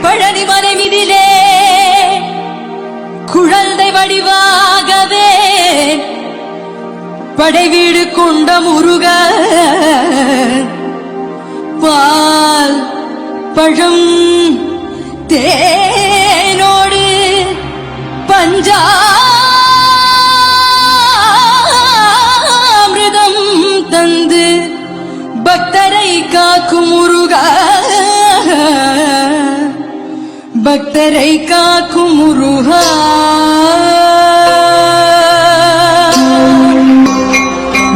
பழனி மலைமிதிலே குழந்தை வடிவாகவே படைவீடு கொண்ட முருக பால் பழம் தேனோடு பஞ்சாமிர்தம் தந்து பக்தரை காக்கும் முருகா பக்தரை காக்கும் முருகா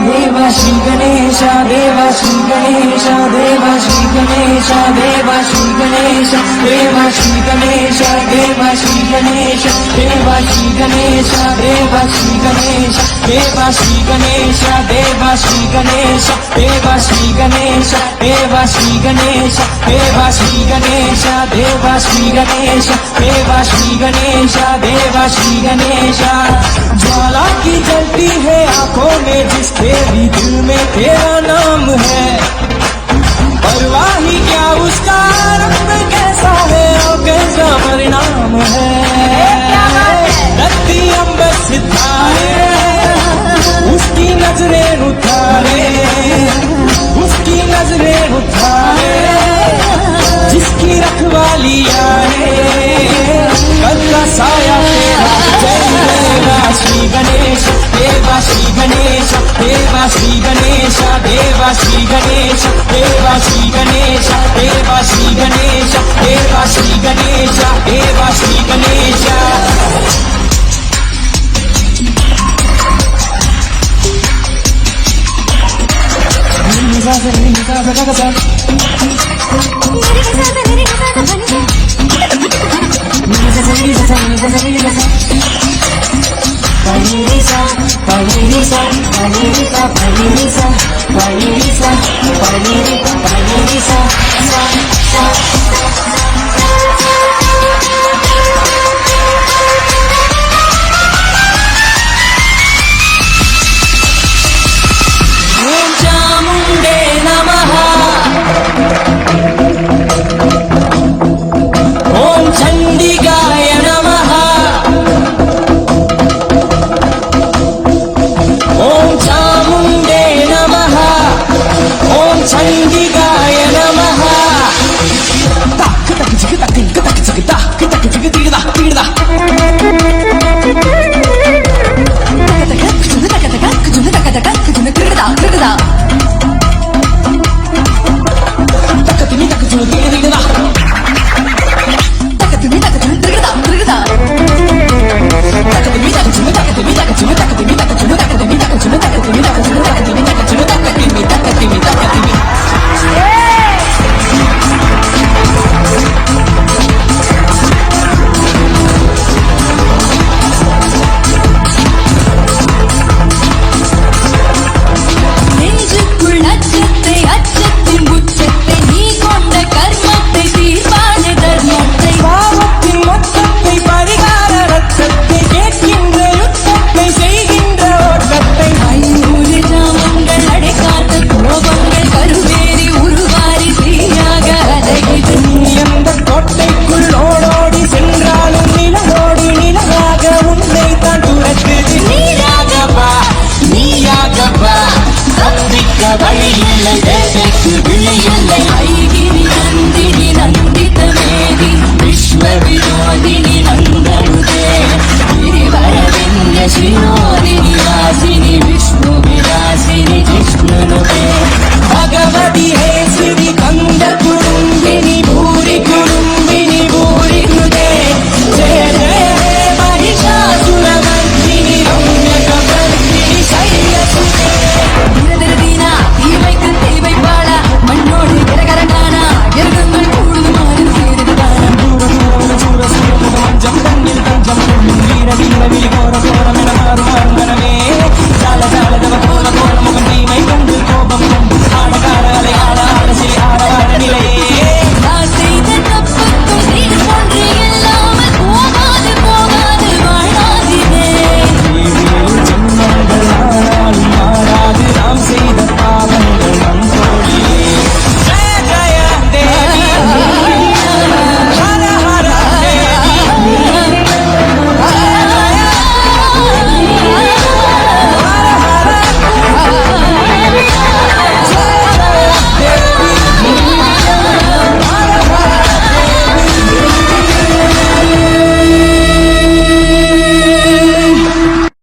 தேவா ஸ்ரீ கணேசா தேவா ஸ்ரீ கணேசா தேவா ஸ்ரீ கணேசா தேவா ஸ்ரீ கணேசா தேவா ஸ்ரீ கணேசா தேவா ஸ்ரீ கணேசா தேவா ஸ்ரீ கணேசா தேவா ஸ்ரீ கணேசா தேவா ஸ்ரீ கணேசா தேவா ஸ்ரீ கணேசா தேவா ஸ்ரீ கணேசா தேவா ஸ்ரீ கணேசா தேவா ஸ்ரீ கணேசா தேவா ஸ்ரீ கணேசா தேவா ஸ்ரீ கணேசா தேவா ஸ்ரீ கணேசா ज्वाला की जलती है आंखों में जिसके भी दिल में तेरा नाम है परवाह ही क्या उसका रंग कैसा है और कैसा परिणाम है धरती अंबर सितारे उसकी नजरें उतारे उसकी नजरें उतारे